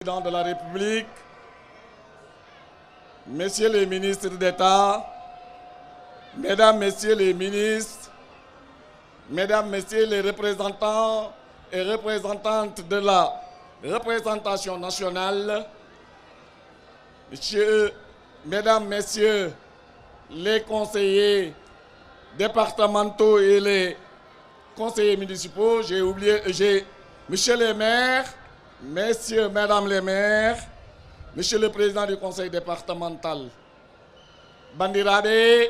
Président de la République, Messieurs les ministres d'État, Mesdames, Messieurs les ministres, Mesdames, Messieurs les représentants et représentantes de la représentation nationale, Mesdames, Messieurs les conseillers départementaux et les conseillers municipaux, Monsieur les maires, Messieurs, Mesdames les maires, Monsieur le Président du Conseil départemental, Bandirabe,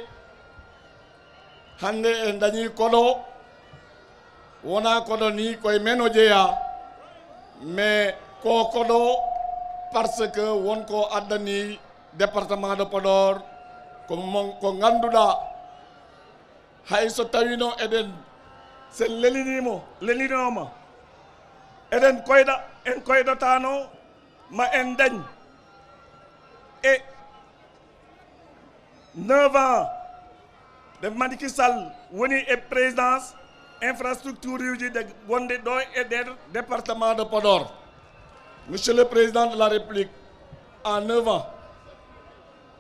Hande Endani Kodo, Wona Kodo ni koy menojeya, mais ko Kodo parce que won ko adani département de Podor, ko ganduɗa hay so tawino eden sen lelinoma eden koyɗa en koyɗatano ma en dañ et 9 ans de Macky Sall woni e présidence infrastructure uji de wonde ɗo e nder département de Podor. Monsieur le Président de la République, en 9 ans,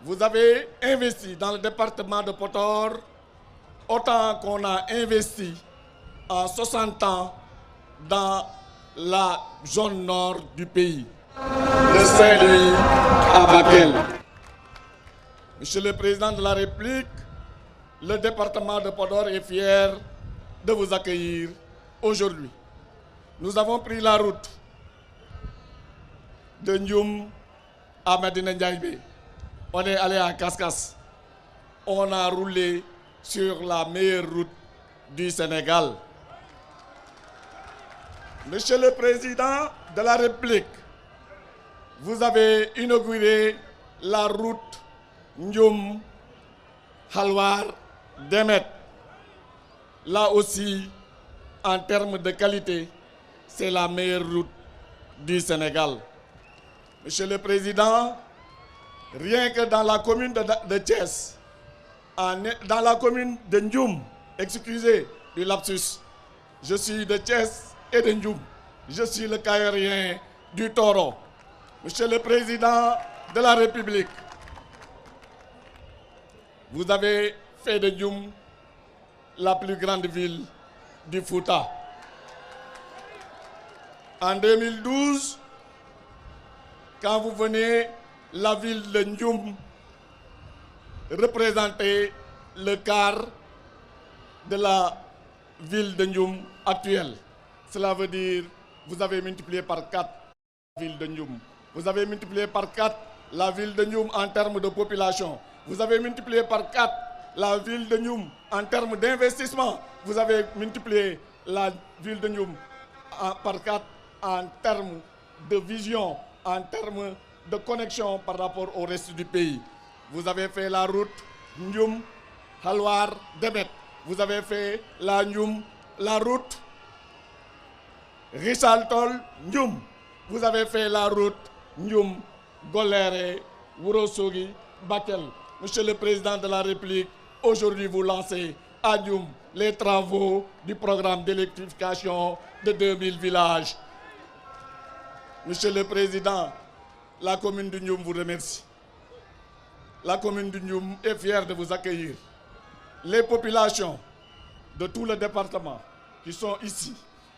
vous avez investi dans le département de Podor autant qu'on a investi en 60 ans dans la zone nord du pays, de Saint-Louis à Bakel. Monsieur le Président de la République, le département de Podor est fier de vous accueillir aujourd'hui. Nous avons pris la route de Ndioum à Medina Ndiaye. On est allé à Kaskas. On a roulé sur la meilleure route du Sénégal. Monsieur le Président de la République, vous avez inauguré la route Ndioum Halwar Demet. Là aussi, en termes de qualité, c'est la meilleure route du Sénégal. Monsieur le Président, rien que dans la commune de Thiès, dans la commune de Ndioum, excusez du lapsus, je suis de Thiès et de Ndioum, je suis le Caïrien du Taureau. Monsieur le Président de la République, vous avez fait de Ndioum la plus grande ville du Fouta. En 2012, quand vous venez, la ville de Ndioum représentait le quart de la ville de Ndioum actuelle. Cela veut dire que vous avez multiplié par 4 la ville de Ndioum. Vous avez multiplié par 4 la ville de Ndioum en termes de population. Vous avez multiplié par 4 la ville de Ndioum en termes d'investissement. Vous avez multiplié la ville de Ndioum par 4 en termes de vision, en termes de connexion par rapport au reste du pays. Vous avez fait la route Ndioum Halwar Demet. Vous avez fait la route Richard Toll Ndioum. Vous avez fait la route Ndioum Golere Wurosogi Bakel. Monsieur le Président de la République, aujourd'hui vous lancez à Ndioum les travaux du programme d'électrification de 2000 villages. Monsieur le Président, la commune de Ndioum vous remercie. La commune de Ndioum est fière de vous accueillir. Les populations de tout le département qui sont ici,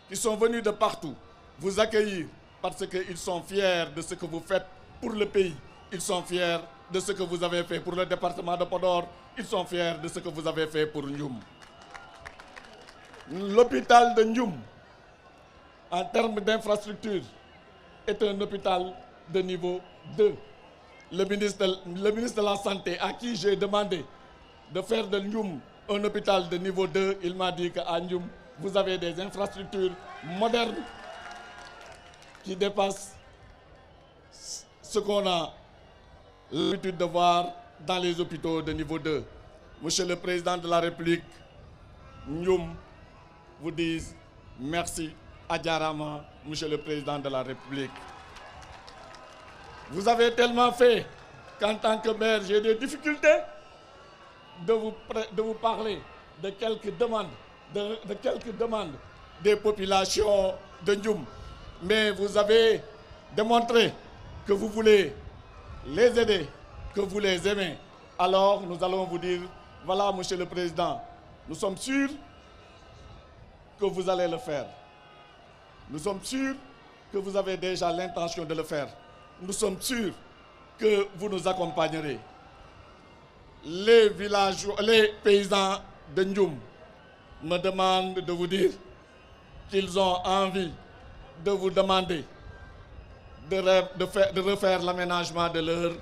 qui sont venus de partout, vous accueillir parce qu'ils sont fiers de ce que vous faites pour le pays. Ils sont fiers de ce que vous avez fait pour le département de Podor. Ils sont fiers de ce que vous avez fait pour Ndioum. L'hôpital de Ndioum, en termes d'infrastructure, est un hôpital de niveau 2. Le ministre de la Santé, à qui j'ai demandé de faire de Ndioum un hôpital de niveau 2, il m'a dit qu'à Ndioum, vous avez des infrastructures modernes qui dépassent ce qu'on a l'habitude de voir dans les hôpitaux de niveau 2. Monsieur le Président de la République, Ndioum vous dit merci à Djarama, Monsieur le Président de la République. Vous avez tellement fait qu'en tant que maire, j'ai des difficultés de vous parler de quelques demandes, des populations de Ndioum. Mais vous avez démontrer que vous voulez les aider, que vous les aimez, alors nous allons vous dire, voilà, Monsieur le Président, nous sommes sûrs que vous allez le faire. Nous sommes sûrs que vous avez déjà l'intention de le faire. Nous sommes sûrs que vous nous accompagnerez. Les villageois, les paysans de Ndioum me demandent de vous dire qu'ils ont envie de vous demander de refaire l'aménagement de leur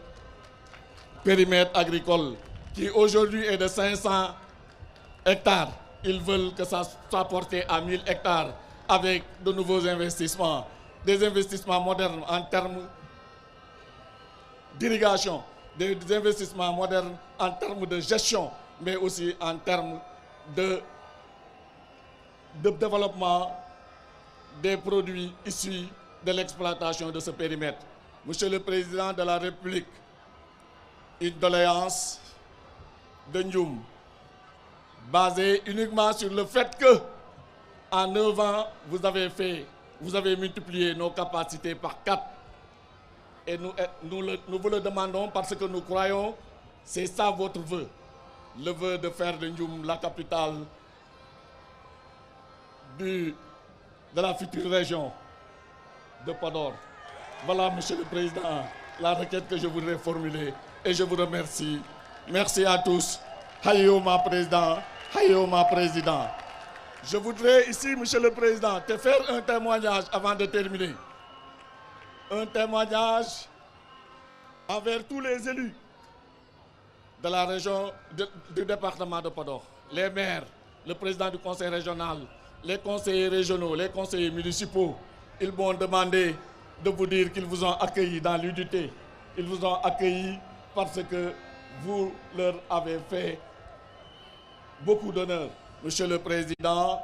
périmètre agricole qui aujourd'hui est de 500 hectares. Ils veulent que ça soit porté à 1000 hectares avec de nouveaux investissements, des investissements modernes en termes d'irrigation, des investissements modernes en termes de gestion, mais aussi en termes de développement des produits issus de l'exploitation de ce périmètre. Monsieur le Président de la République, une doléance de Ndioum, basée uniquement sur le fait que, en 9 ans, vous avez multiplié nos capacités par 4. Et nous vous le demandons parce que nous croyons, c'est ça votre vœu, le vœu de faire de Ndioum la capitale de la future région de Podor. Voilà, Monsieur le Président, la requête que je voudrais formuler et je vous remercie. Merci à tous. Hayouma Président, Hayouma Président. Je voudrais ici, Monsieur le Président, te faire un témoignage avant de terminer. Un témoignage envers tous les élus de la région, du département de Podor. Les maires, le président du conseil régional, les conseillers régionaux, les conseillers municipaux. Ils m'ont demandé de vous dire qu'ils vous ont accueillis dans l'unité. Ils vous ont accueillis parce que vous leur avez fait beaucoup d'honneur. Monsieur le Président,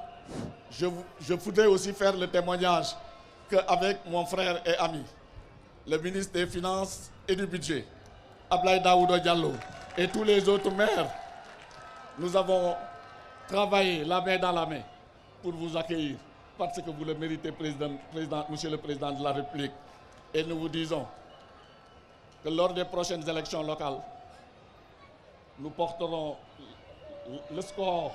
je voudrais aussi faire le témoignage qu'avec mon frère et ami, le ministre des Finances et du Budget, Abdoulaye Daouda Diallo, et tous les autres maires, nous avons travaillé la main dans la main pour vous accueillir, parce que vous le méritez, Monsieur le Président de la République. Et nous vous disons que lors des prochaines élections locales, nous porterons le score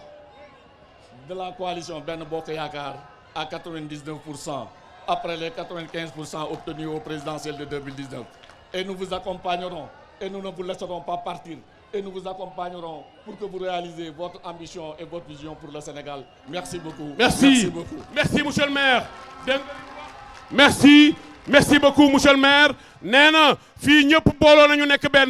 de la coalition Ben Bokk Yakaar à 99%, après les 95% obtenus au présidentiel de 2019. Et nous vous accompagnerons, et nous ne vous laisserons pas partir, et nous vous accompagnerons pour que vous réalisez votre ambition et votre vision pour le Sénégal. Merci beaucoup. Merci. Merci beaucoup. Merci, monsieur le maire. Merci. Merci beaucoup, monsieur le maire. Nee na fii ñëpp booloo nañu nekk benn.